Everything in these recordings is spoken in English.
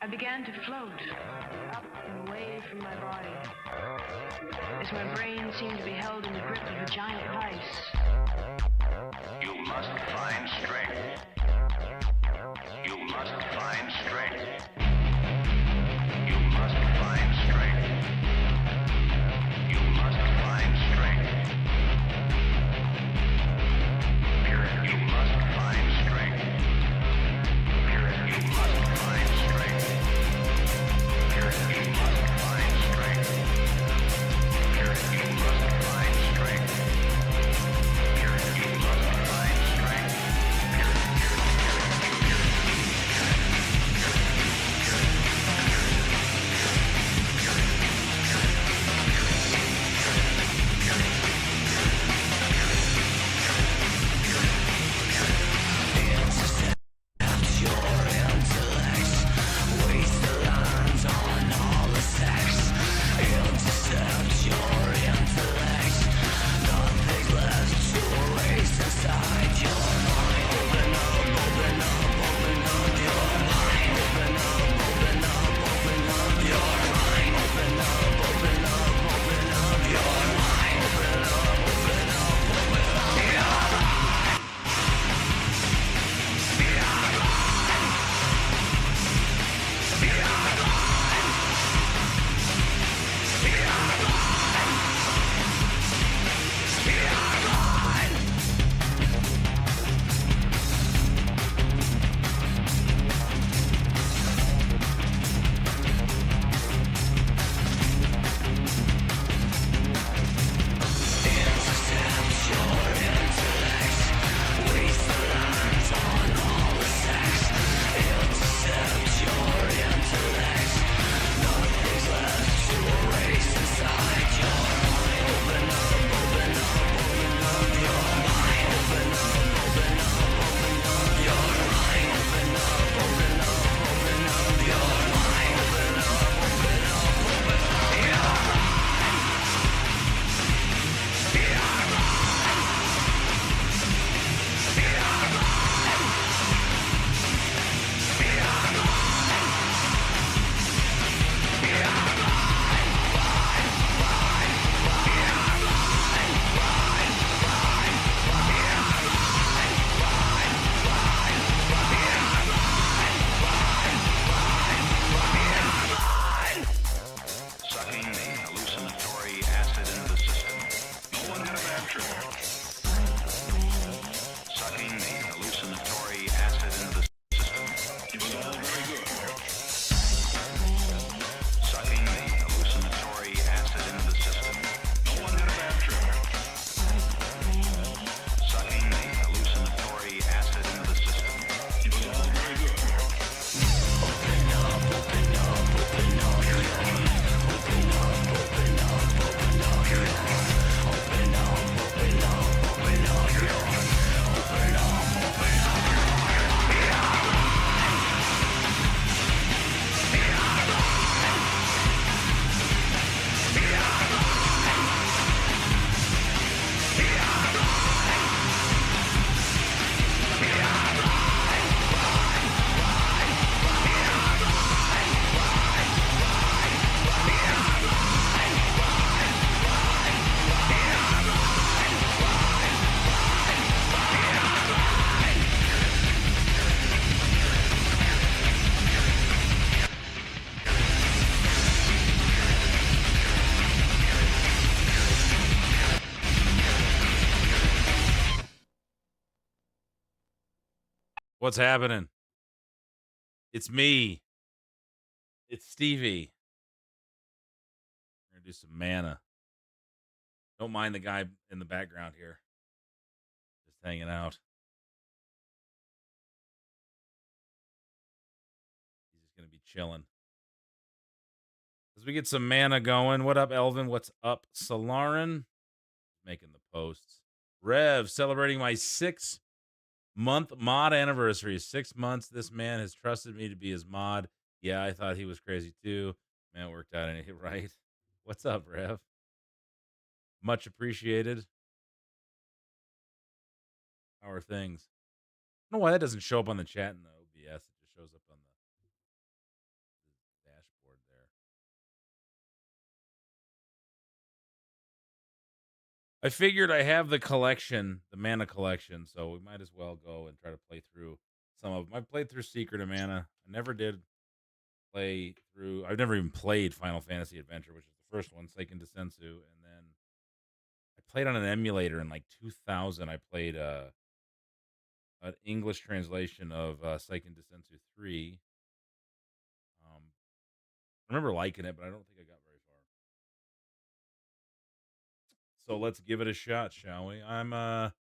I began to float up and away from my body as my brain seemed to be held in the grip of a giant vice. You must find strength. You must find strength. You must find strength. You must find strength. You must find strength. You must find strength. You must find strength. You must find strength. You must find strength. What's happening? It's me. It's Stevie. We're gonna do some mana. Don't mind the guy in the background here. Just hanging out. He's just gonna be chilling. As we get some mana going. What up, Elvin? What's up, Solarin? Making the posts. Rev, celebrating my 6-month mod anniversary. 6 months. This man has trusted me to be his mod. Yeah, I thought he was crazy too. Man, it worked out anyway, right? What's up, Rev? Much appreciated. How are things? I don't know why that doesn't show up on the chat in the OBS. It just shows up on I figured I have the collection, the mana collection, so we might as well go and try to play through some of them. I played through Secret of Mana. I never did play through. I've never even played Final Fantasy Adventure, which is the first one, Seiken Densetsu, and then I played on an emulator in like 2000. I played an English translation of Seiken Densetsu 3. I remember liking it, but I don't think I got very far. So let's give it a shot, shall we? I'm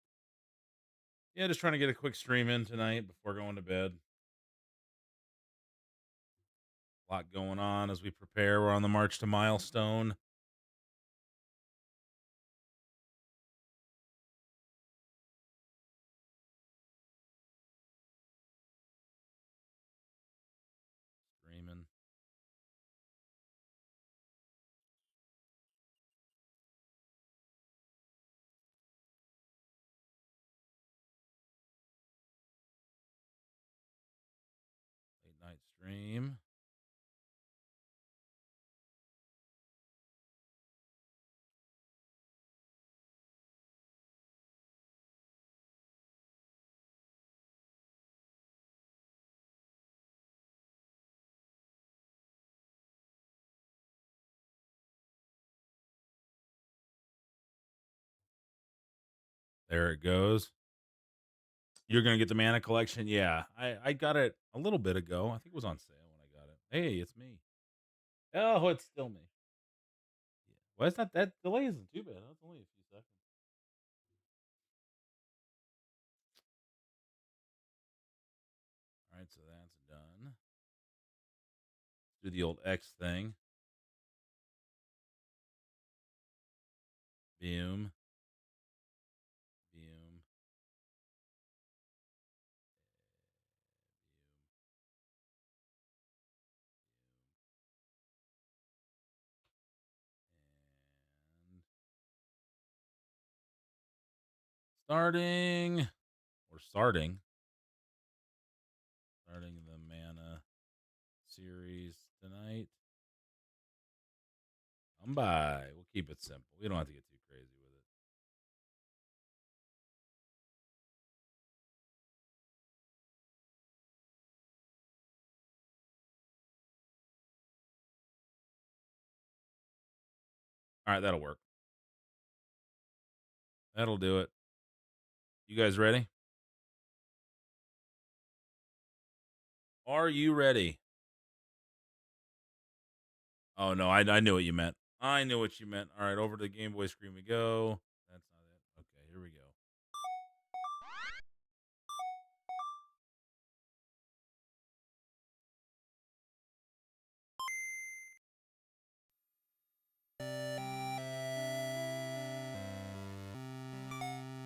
just trying to get a quick stream in tonight before going to bed. A lot going on as we prepare. We're on the march to milestone. Streaming. Late night stream. There it goes. You're gonna get the mana collection? Yeah. I got it a little bit ago. I think it was on sale when I got it. Hey, it's me. Oh, it's still me. Yeah. Well, it's not that delay isn't too bad. That's only a few seconds. All right, so that's done. Do the old X thing. Boom. Boom. And starting the mana series tonight. Come by. We'll keep it simple. We don't have to get too crazy with it. All right, that'll work. That'll do it. You guys ready? Are you ready? Oh no, I knew what you meant. I knew what you meant. All right, over to the Game Boy screen we go. That's not it. Okay, here we go.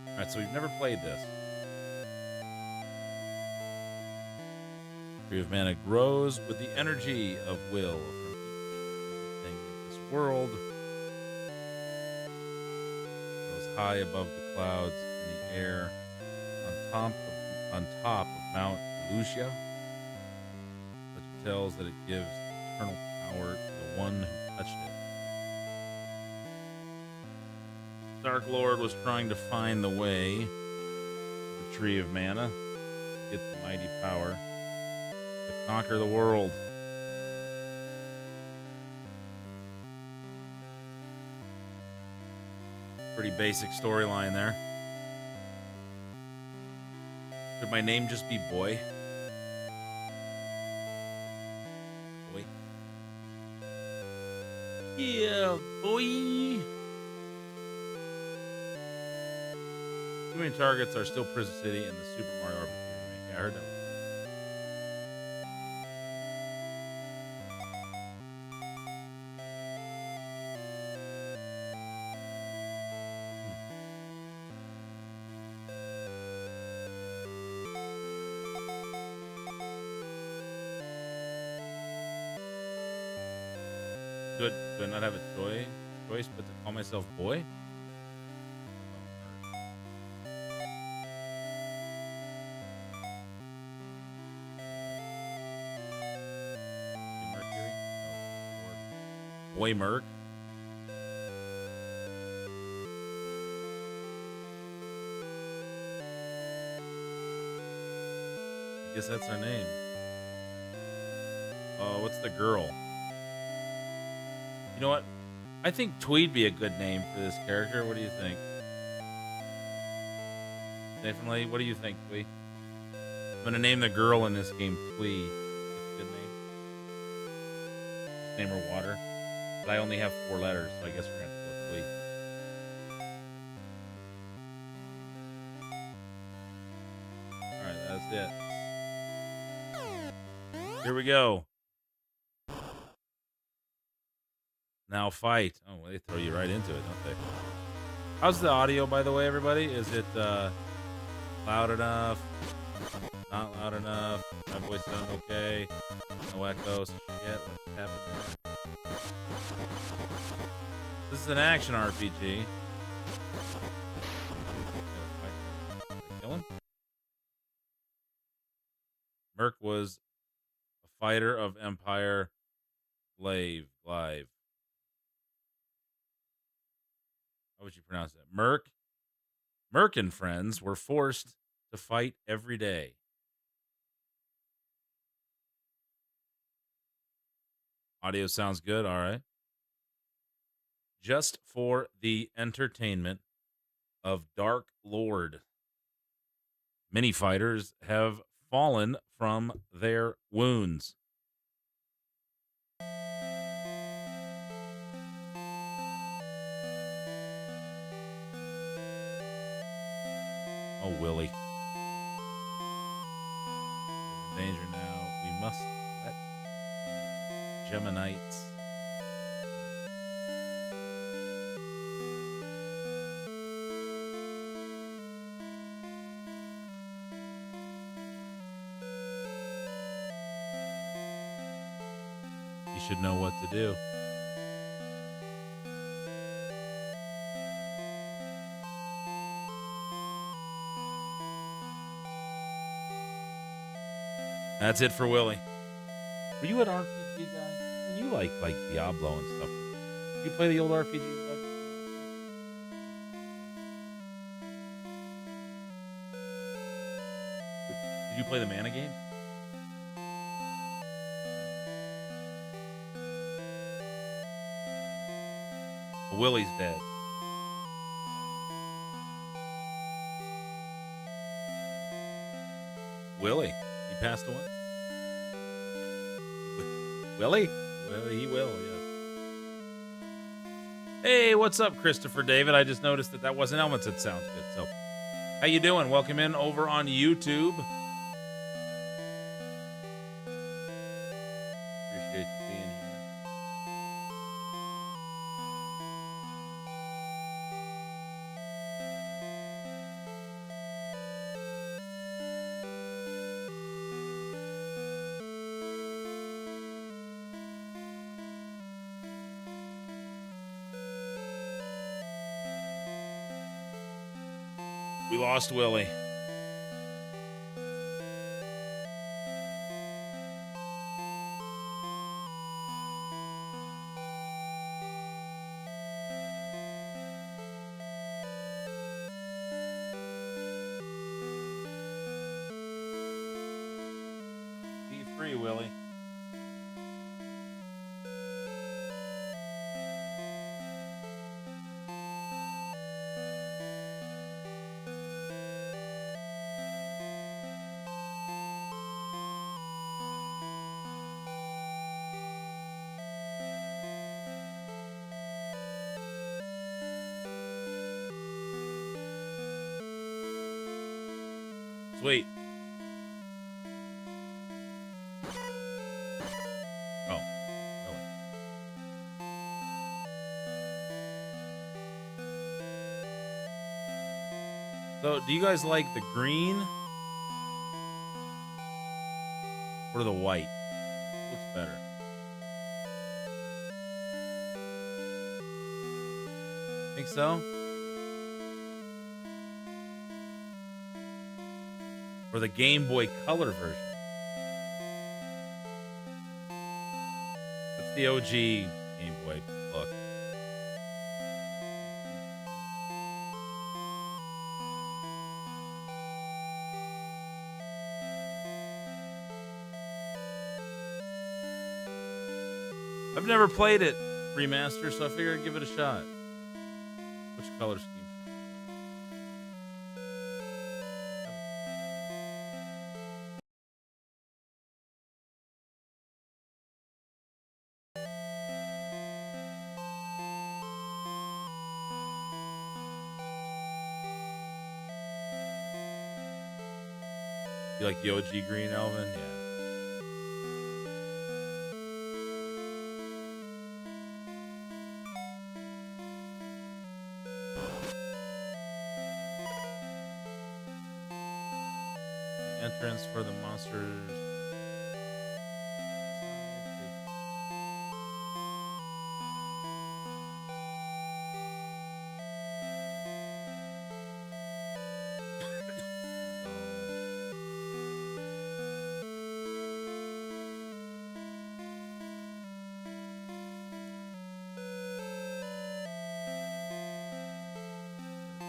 All right, so we've never played this. Tree of Mana grows with the energy of will from each thing in this world. Grows high above the clouds in the air, on top of Mount Lucia. Which tells that it gives eternal power to the one who touched it. Dark Lord was trying to find the way to the Tree of Mana to get the mighty power to conquer the world. Pretty basic storyline there. Could my name just be Boy? Boy. Yeah, boy. Too many targets are still Prison City in the Super Mario RPG remake. Yeah, I heard that. Do I not have a choice but to call myself Boy? Mercury? No, Boy Merc. guess that's her name. Oh, what's the girl? You know what? I think Tweed be a good name for this character. What do you think? Definitely. What do you think, Tweed? I'm gonna name the girl in this game Tweed. That's a good name. Just name her Water. But I only have 4 letters, so I guess we're gonna have to go with Tweed. Alright, that's it. Here we go. Now fight. Oh, well, they throw you right into it, don't they? How's the audio, by the way, everybody? Is it loud enough? Not loud enough? My voice sound okay? No echoes? Shit, what's happening? This is an action RPG. Kill him? Merc was a fighter of Empire Glaive. How would you pronounce that? Merc and friends were forced to fight every day. Audio sounds good. All right. Just for the entertainment of Dark Lord. Many fighters have fallen from their wounds. Oh, Willie. There's danger now. We must let the Geminites. You should know what to do. That's it for Willie. Were you an RPG guy? I mean, you like Diablo and stuff. Did you play the old RPG stuff? Did you play the Mana games? Willie's dead. Willie. He passed away. Willie? Well, he will, yes. Hey, what's up, Christopher David? I just noticed that wasn't Elements. It sounds good. So, how you doing? Welcome in over on YouTube. Appreciate you being here. We lost Willie. Be free, Willie. Sweet. Oh, really? So, do you guys like the green or the white? Looks better. Think so? Or the Game Boy Color version? That's the OG Game Boy look. I've never played it remaster, so I figured I'd give it a shot. Which color scheme? You like the OG green, Elvin? Yeah. The entrance for the monsters.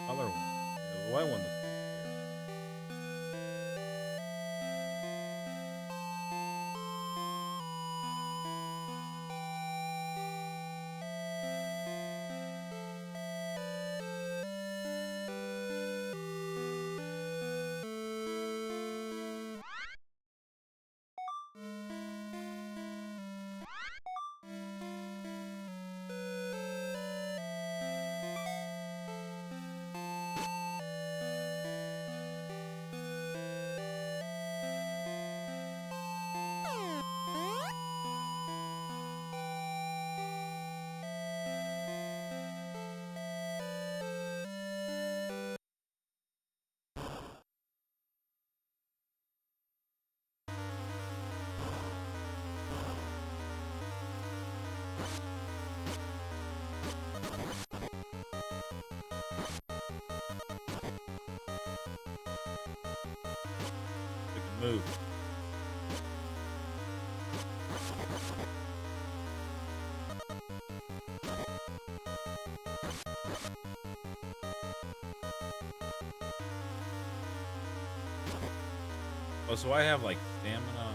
Color one. Yeah, the white one looks pretty clear. We can move. Oh, so I have like stamina on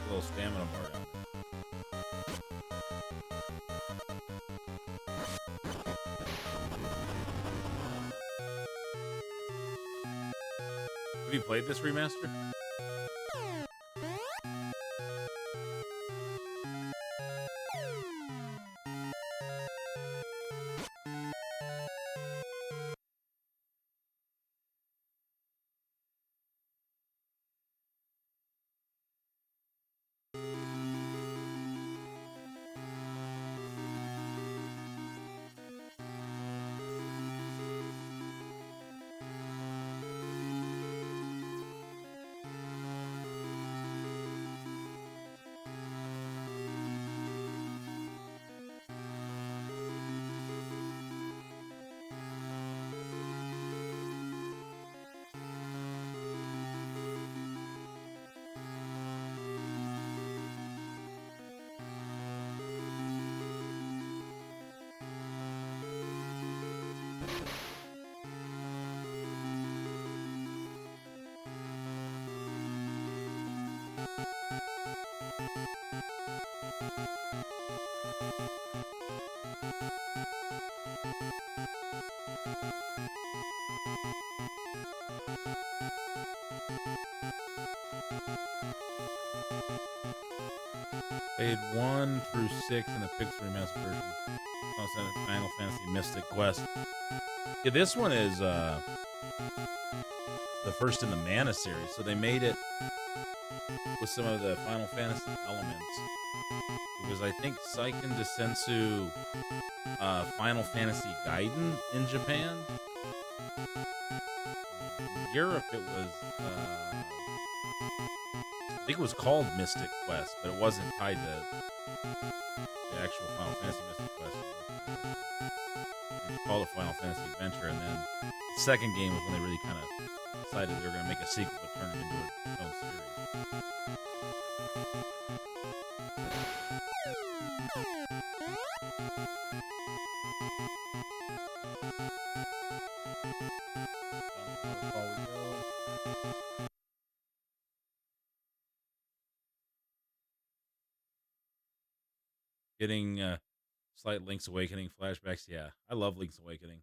the little stamina bar down there. Have you played this remaster? Played 1 through 6 in the Pixel Remastered version. Also, Final Fantasy Mystic Quest. Yeah, this one is the first in the Mana series, so they made it with some of the Final Fantasy elements. It was, I think, Seiken Densetsu Final Fantasy Gaiden in Japan. In Europe, it was I think it was called Mystic Quest, but it wasn't tied to the actual Final Fantasy Mystic Quest. It was called a Final Fantasy Adventure, and then the second game was when they really kind of decided they were going to make a sequel to turn it into its own series. Getting slight Link's Awakening flashbacks. Yeah, I love Link's Awakening.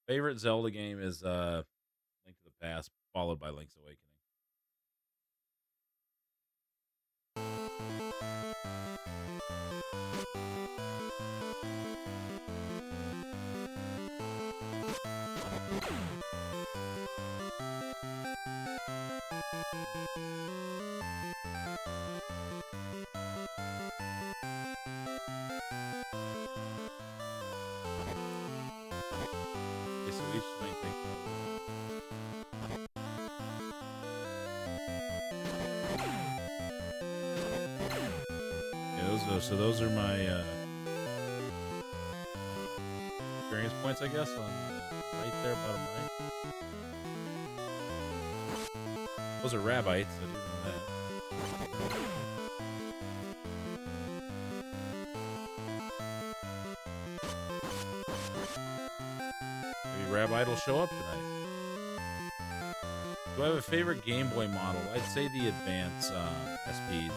Favorite Zelda game is Link to the Past, followed by Link's Awakening. Okay, so each Link takes those are my experience points, I guess, on right there, bottom right. Those are rabbits. I do know that. Maybe Rabbite will show up tonight. Do I have a favorite Game Boy model? I'd say the Advance SPs.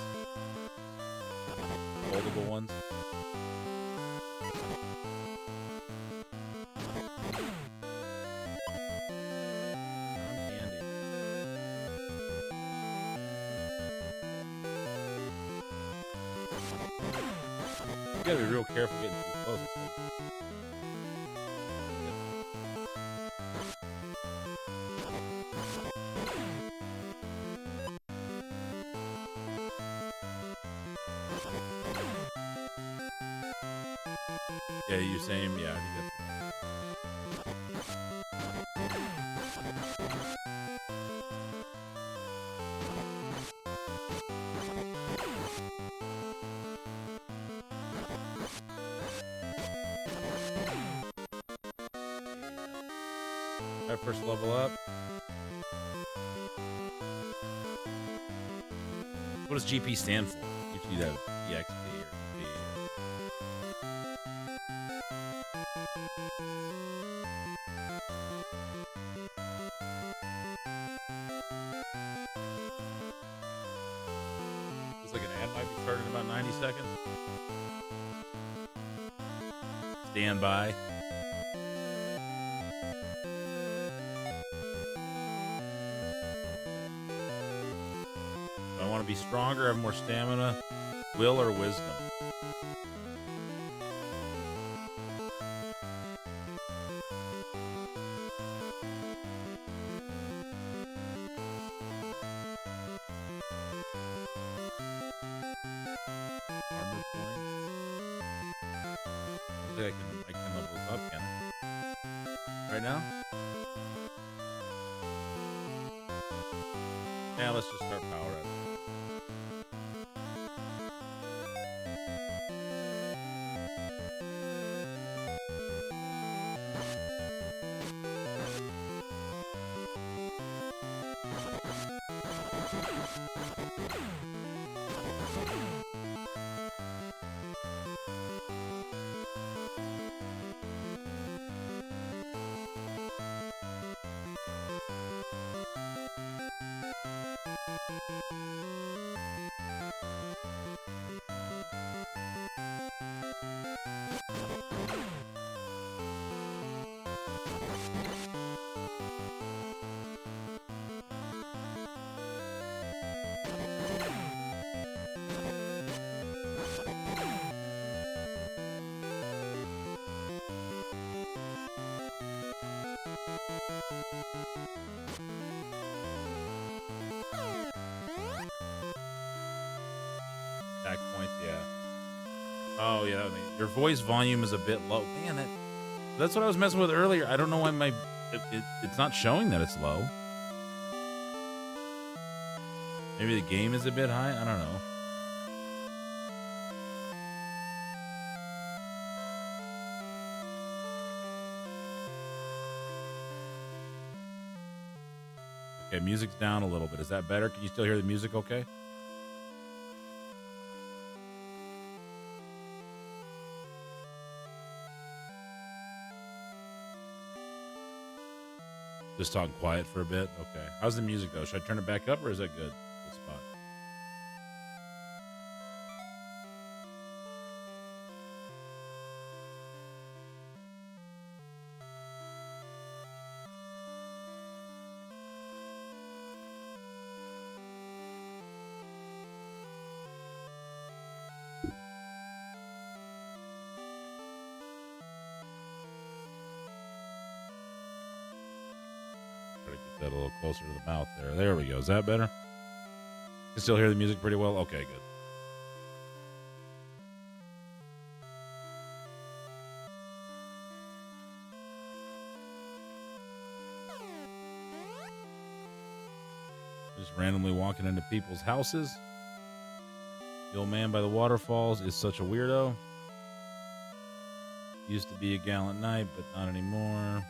Foldable ones. Cotton candy. You gotta be real careful getting too close. It's like, yeah, you same. Yeah, I think that's. Our first level up. What does GP stand for? Usually that EXP or GP. Looks like an ad might be starting in about 90 seconds. Stand by. I want to be stronger, have more stamina, will, or wisdom. Armor points. I think I can level this up, can I? Right now? Yeah, let's just start power up. Attack points, yeah. Oh, yeah. Your voice volume is a bit low. Man, that's what I was messing with earlier. I don't know why it's not showing that it's low. Maybe the game is a bit high. I don't know. Okay, music's down a little bit. Is that better? Can you still hear the music okay? Just talking quiet for a bit? Okay. How's the music, though? Should I turn it back up, or is that good? Good spot. that a little closer to the mouth there. There we go. Is that better? You still hear the music pretty well? Okay, good. Just randomly walking into people's houses. The old man by the waterfalls is such a weirdo. Used to be a gallant knight, but not anymore.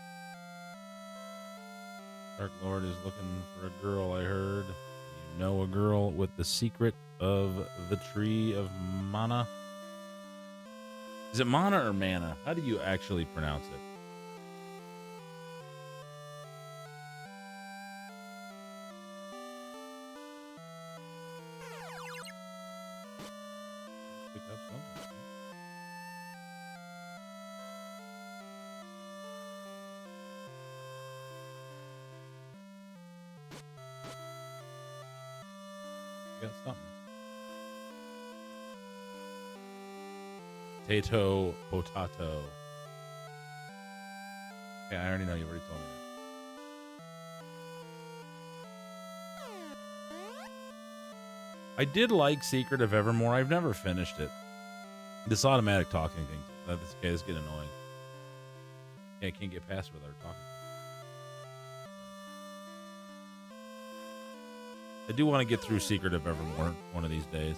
Dark Lord is looking for a girl, I heard. You know a girl with the secret of the tree of mana? Is it mana or mana? How do you actually pronounce it? Pick up something. Got something. Potato. Okay, I already know. You already told me that. I did like Secret of Evermore. I've never finished it. This automatic talking thing. That's okay. It's getting annoying. Yeah, I can't get past it without talking. I do want to get through Secret of Evermore one of these days.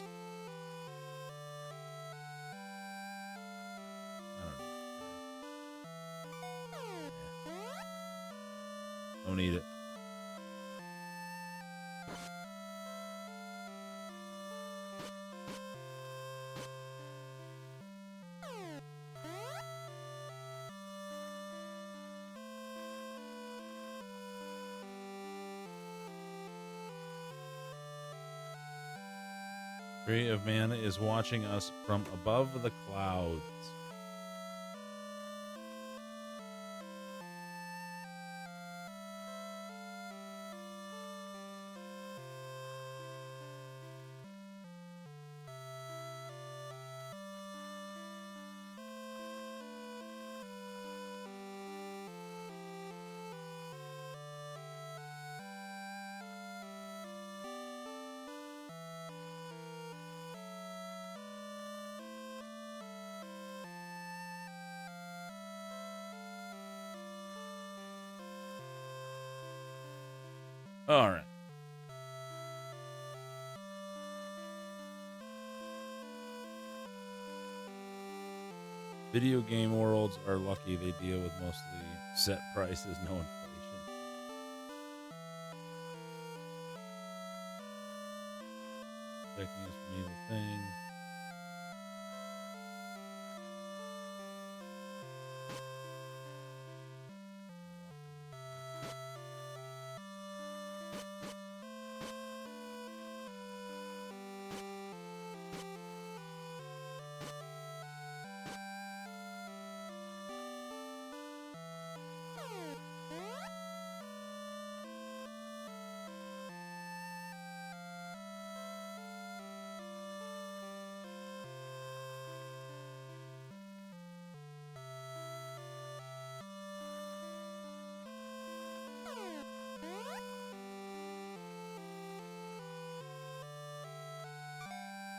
Don't need it. Tree of Mana is watching us from above the clouds. All right. Video game worlds are lucky they deal with mostly set prices, no inflation. Protecting us from evil things.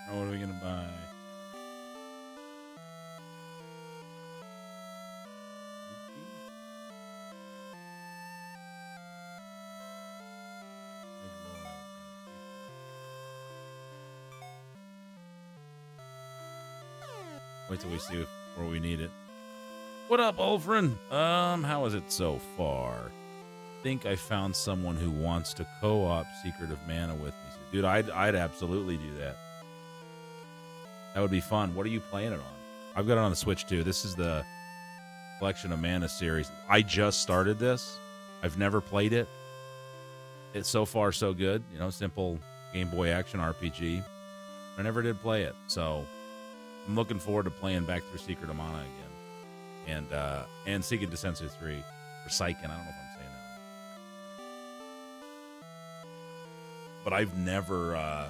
What are we going to buy? Wait till we see where we need it. What up, Ulfrin? How is it so far? Think I found someone who wants to co-op Secret of Mana with me. So, dude, I'd absolutely do that. That would be fun. What are you playing it on? I've got it on the Switch too. This is the Collection of Mana series. I just started this. I've never played it. It's so far so good. You know, simple Game Boy action RPG. I never did play it, so I'm looking forward to playing back through Secret of Mana again, and Seiken Densetsu 3 or Seiken. I don't know if I'm saying that right. But I've never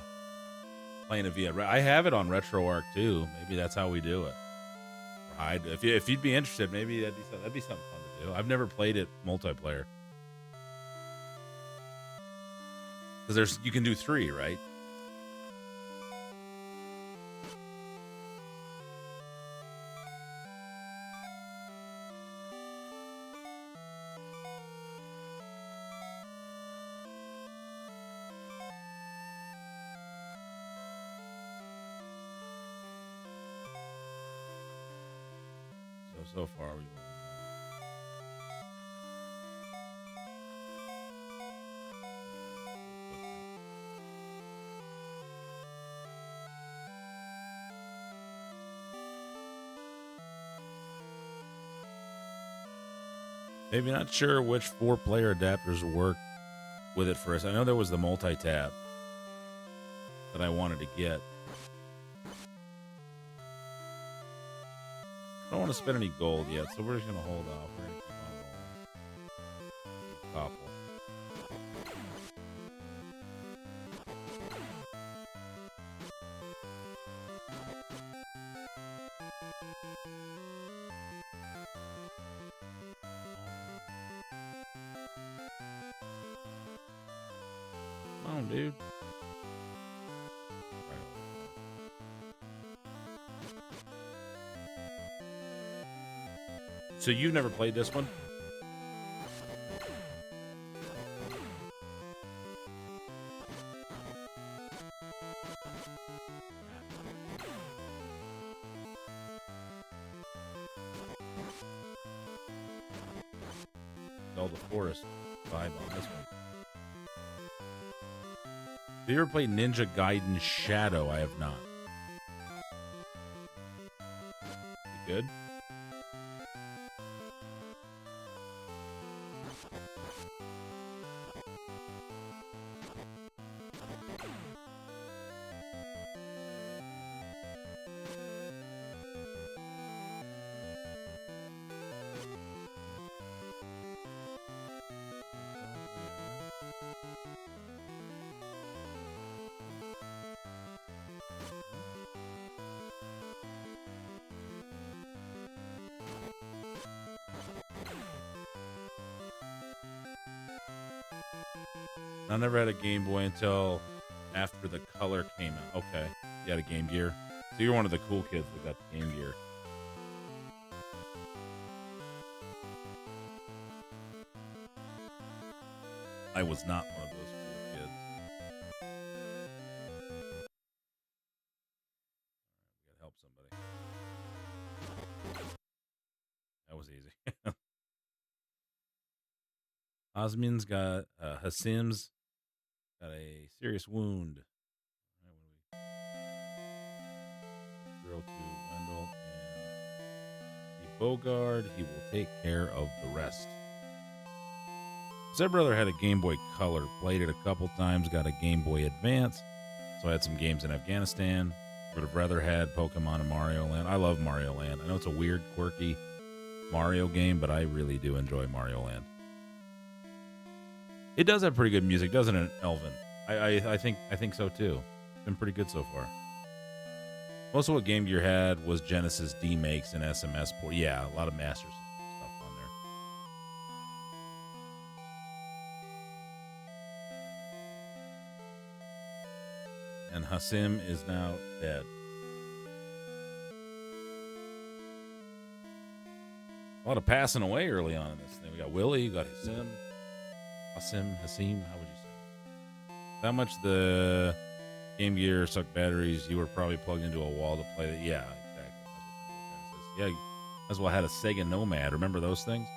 playing it via. I have it on RetroArch too. Maybe that's how we do it. Right? If you'd be interested, maybe that'd be something fun to do. I've never played it multiplayer. Because you can do 3, right? So far we. Maybe not sure which 4-player adapters work with it first. I know there was the multi-tap that I wanted to get. I don't want to spend any gold yet, so we're just going to hold off. We're going to keep on rolling. Topple. Come on, dude. So you've never played this one? Zelda Forest vibe on this one. Have you ever played Ninja Gaiden Shadow? I have not. You good? I never had a Game Boy until after the color came out. Okay. You had a Game Gear. So you're one of the cool kids that got the Game Gear. I was not one of those cool kids. We gotta help somebody. That was easy. Osmin's got Hasim's got a serious wound. All right, girl to Wendell and the Bogard. He will take care of the rest. Stepbrother had a Game Boy Color, played it a couple times, got a Game Boy Advance, so I had some games in Afghanistan. Would have rather had Pokemon and Mario Land. I love Mario Land. I know it's a weird, quirky Mario game, but I really do enjoy Mario Land. It does have pretty good music, doesn't it, Elvin? I think so too. It's been pretty good so far. Most of what Game Gear had was Genesis D-Makes and SMS port. Yeah, a lot of Master System stuff on there. And Hasim is now dead. A lot of passing away early on in this thing. We got Willie, you got Hasim, how would you say? How much the Game Gear sucked batteries, you were probably plugged into a wall to play it. Yeah, exactly. Yeah, you might as well had a Sega Nomad. Remember those things?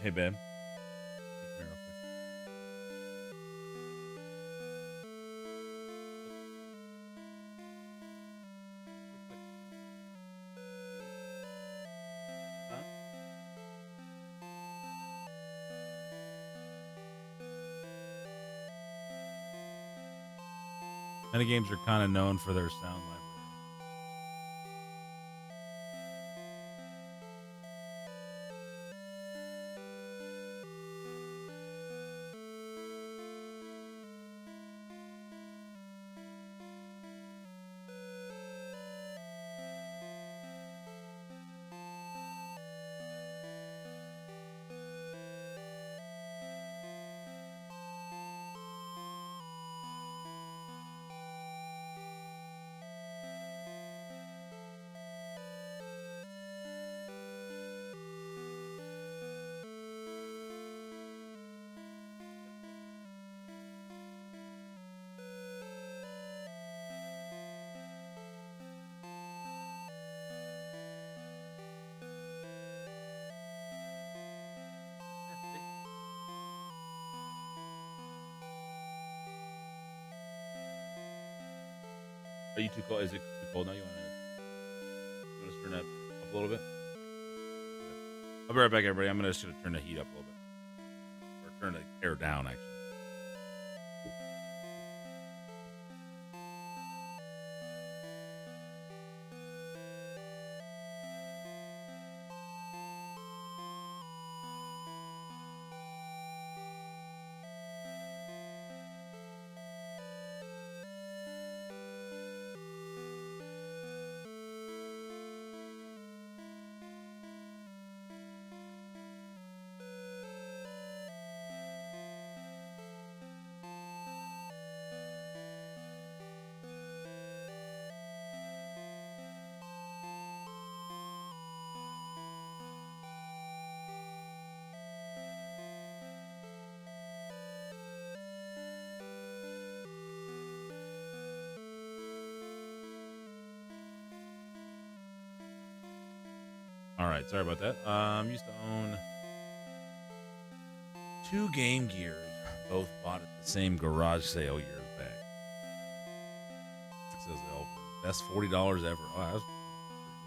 Hey, babe. Come here real quick. Huh? Many games are kind of known for their sound library. Are you too cold? Is it too cold now? You want to turn that up a little bit? I'll be right back, everybody. I'm just going to turn the heat up a little bit. Or turn the air down, actually. All right, sorry about that. Used to own 2 Game Gears, both bought at the same garage sale years back. It says best $40 ever. Oh, that was pretty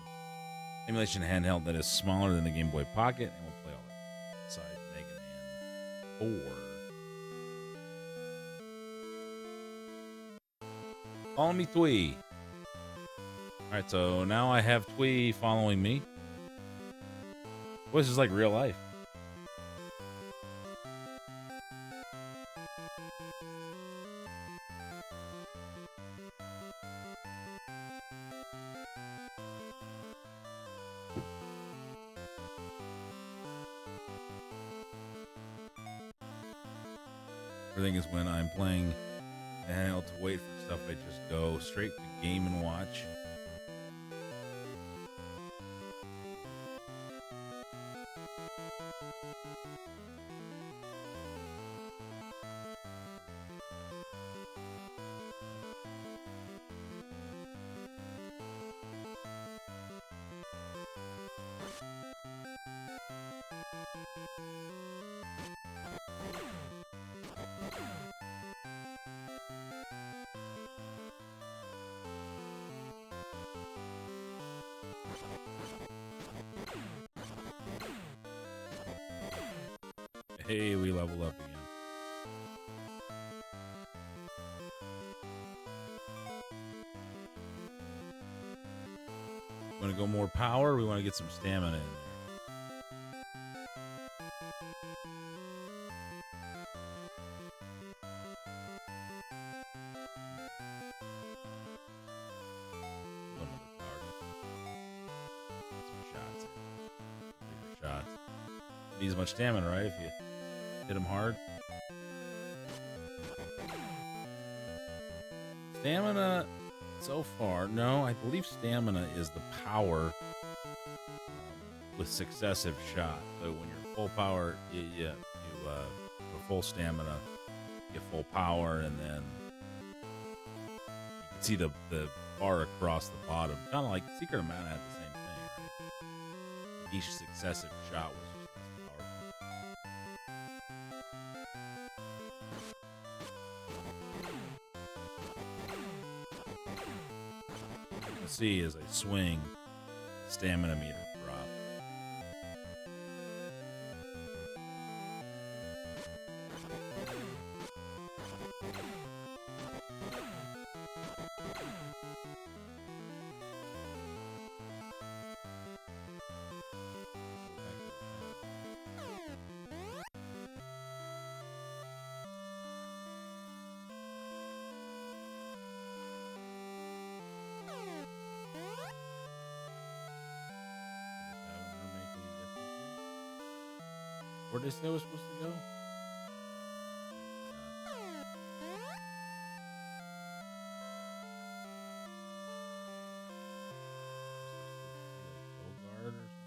good. Emulation handheld that is smaller than the Game Boy Pocket, and we'll play all that inside Mega Man 4. Follow me, Twee. All right, so now I have Twee following me. Boy, this is like real life. Everything is when I'm playing and to wait for stuff, I just go straight to Game and Watch. Hey, we level up again. Want to go more power? Or we want to get some stamina in there. Shots. Need as much stamina, right? If you hit him hard. Stamina, so far, no. I believe stamina is the power with successive shots. So when you're full power, you full stamina, you get full power, and then you can see the bar across the bottom. Kind of like Secret of Mana had the same thing, right? Each successive shot was see as I swing, stamina meter drop. Where did they say I was supposed to go? Bogart or something?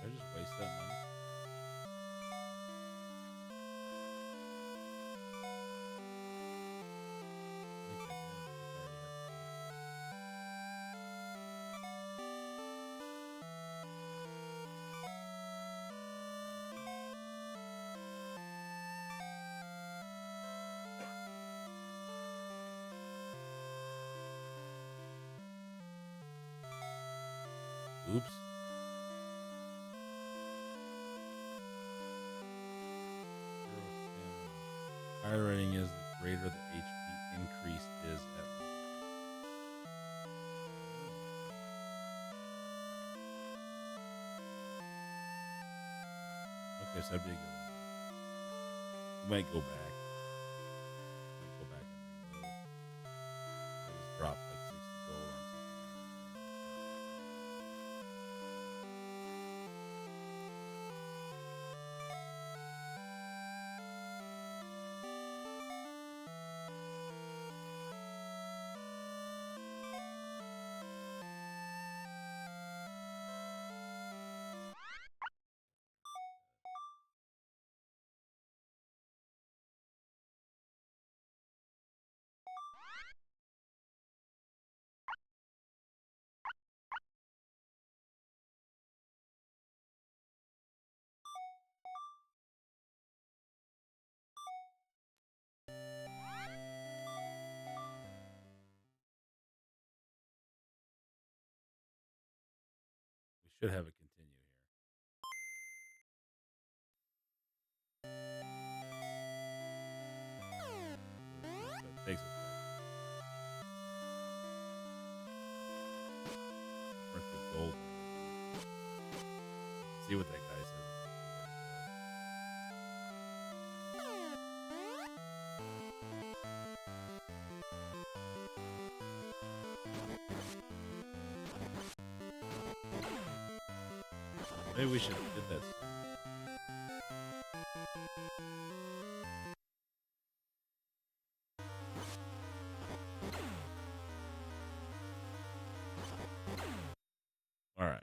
Did I just waste that money? I think I did. I think I already had the oops. Higher rating is, the greater the HP increase is at level. Okay, so that'd be a good one. We might go back. Might go back and reload. I just dropped like 60 gold on something. We should have it continue here. So it takes us back. Worth the gold. See what that guy says. Maybe we should have did that. All right.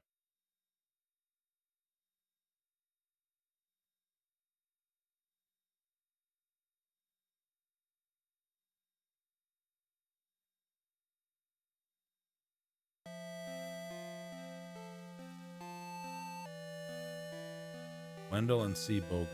Wendell and C. Bogart.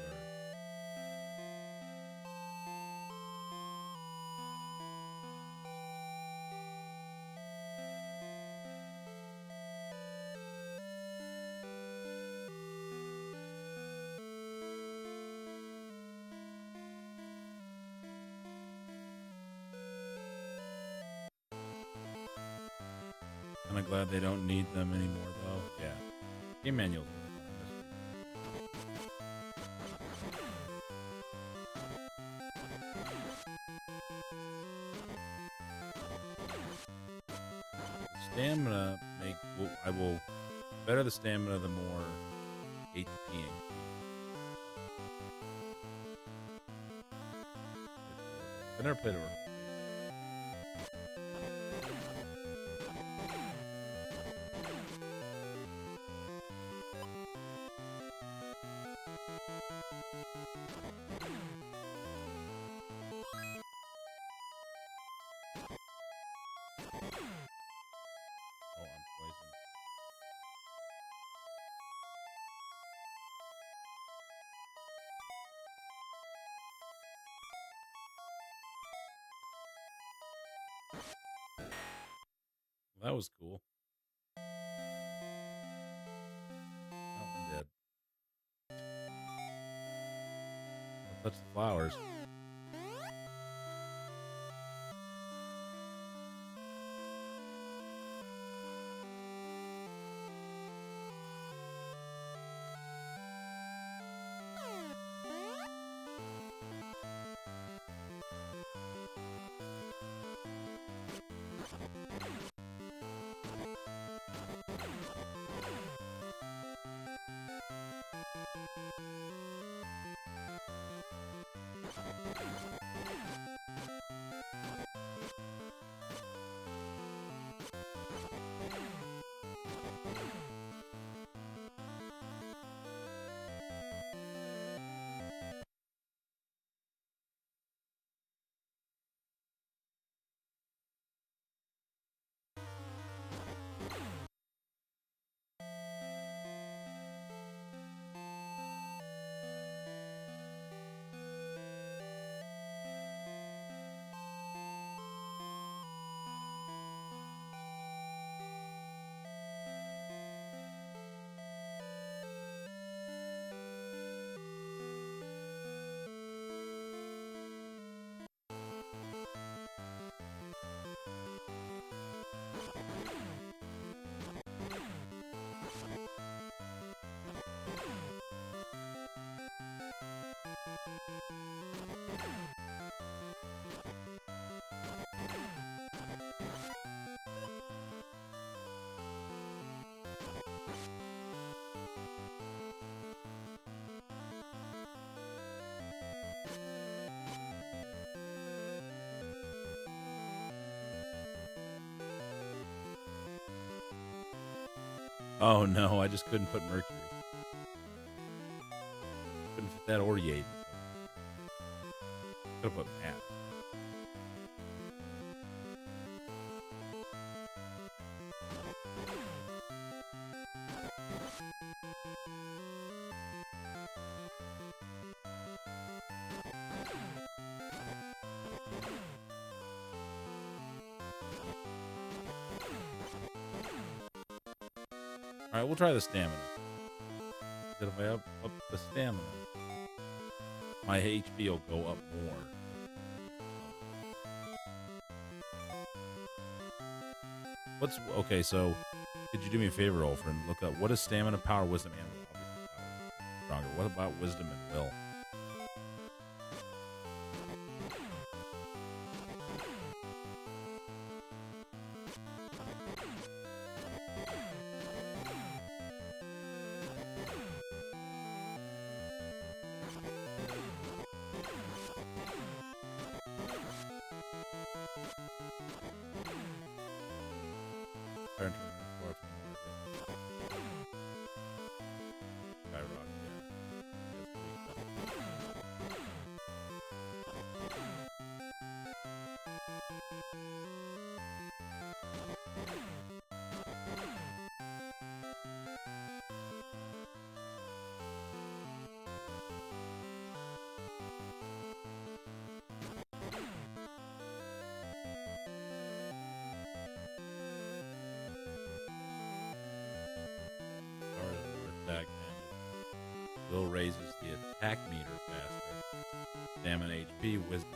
Kind of glad they don't need them anymore, though. Yeah. Game manuals. Stamina I will better the stamina the more HP increase. I never played it. Oh, I'm poisoned. That was cool. That one did. Don't touch the flowers. Oh no, I just couldn't put Mercury. Couldn't fit that or Yaden. Could have put Matt. All right, we'll try the stamina. If I up the stamina, my HP will go up more. What's okay? So, could you do me a favor, old friend? Look up what is stamina, power, wisdom, and will. Obviously, power is stronger. What about wisdom and will? Turn to the floor from the market. Skyrocket, yeah. That's pretty tough. Power is more attack damage. Will raises the attack meter faster. Stamina, HP, wisdom.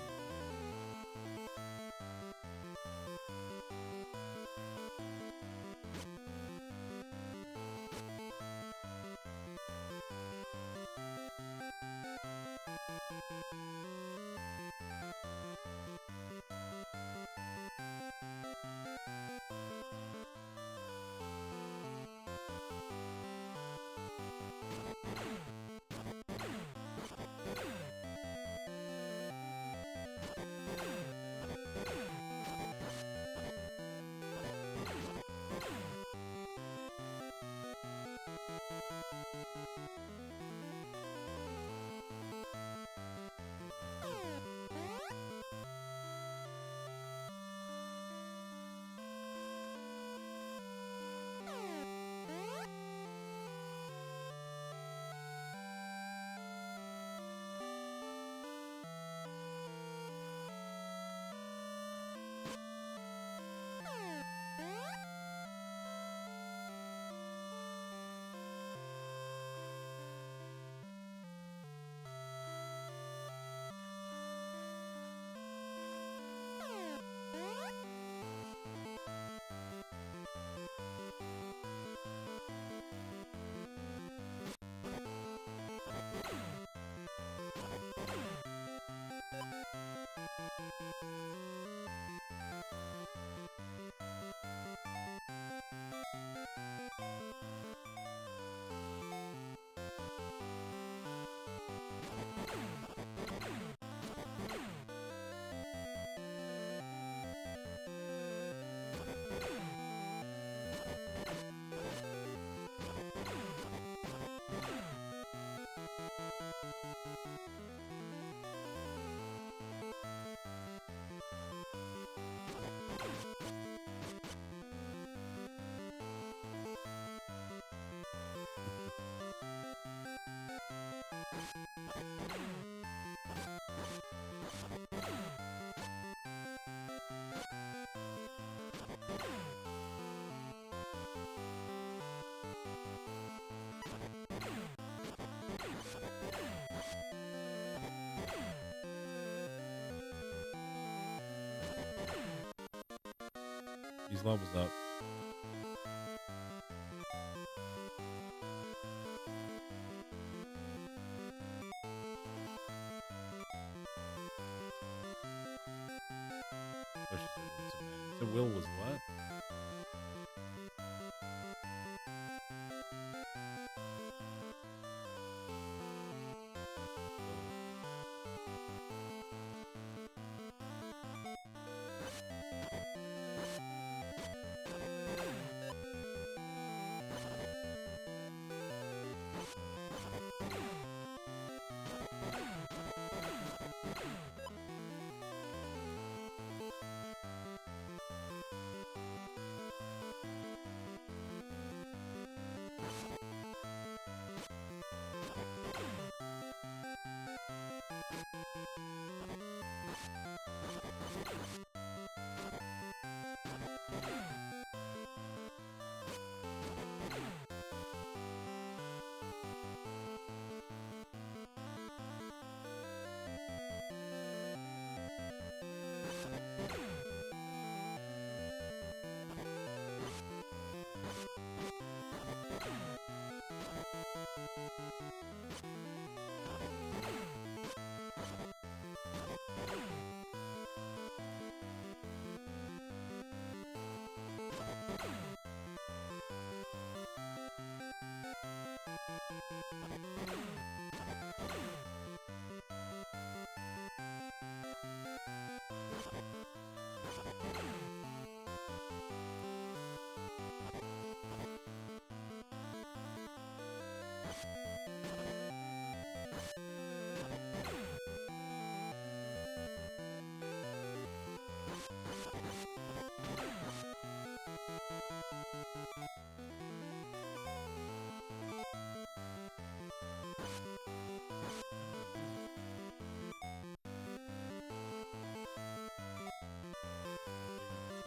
These levels up. So Will was what?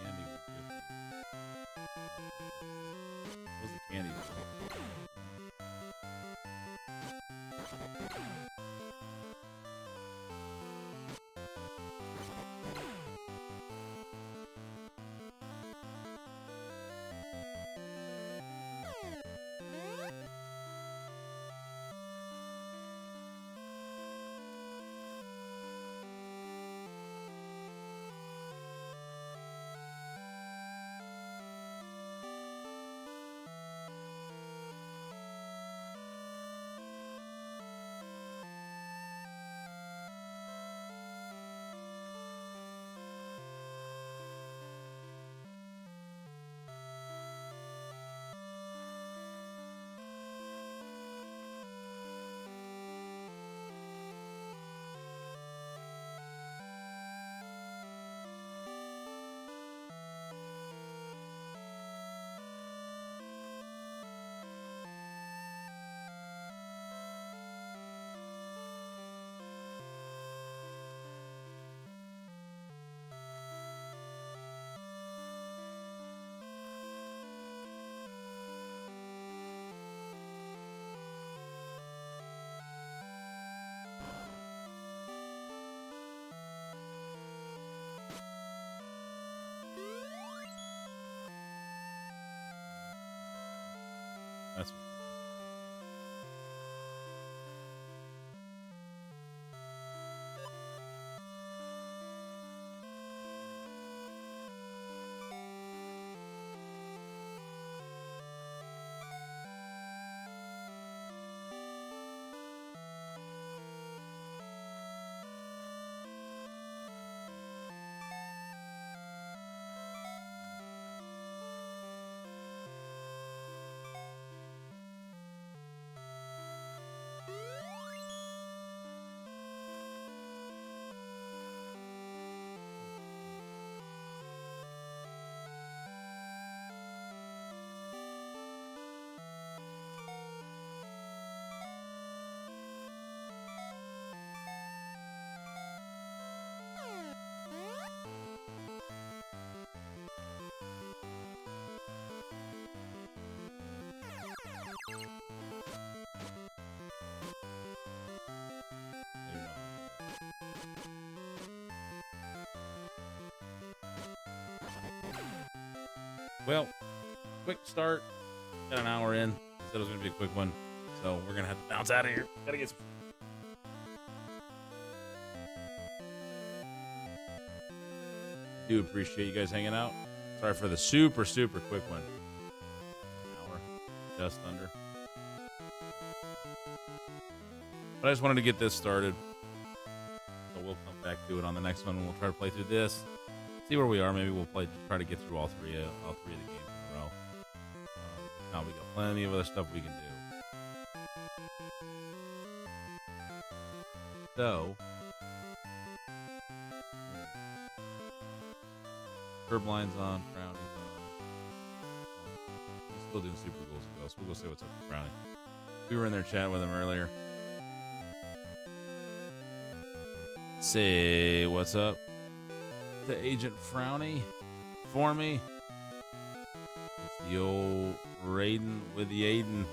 Candy was good. What was the candy? That's what Well, quick start. Got an hour in. Said it was going to be a quick one. So we're going to have to bounce out of here. Got to get some. Do appreciate you guys hanging out. Sorry for the super quick one. An hour. Just under. But I just wanted to get this started. So we'll come back to it on the next one. We'll try to play through this. See where we are. Maybe we'll try to get through all three of the games in a row. Now we got plenty of other stuff we can do. So, Curbline's on, Frowny's on. He's still doing super goals with us. We'll go say what's up to Frowny. We were in there chatting with him earlier. Say what's up to Agent Frowny for me. It's the old Raiden with the Aiden.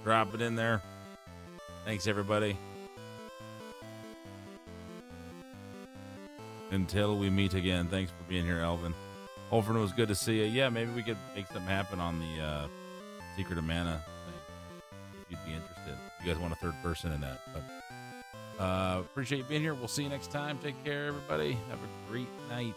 Drop it in there. Thanks, everybody. Until we meet again. Thanks for being here, Elvin. Holford, it was good to see you. Yeah, maybe we could make something happen on the Secret of Mana thing. If you'd be interested. You guys want a third person in that. But appreciate you being here. We'll see you next time. Take care, everybody. Have a great night.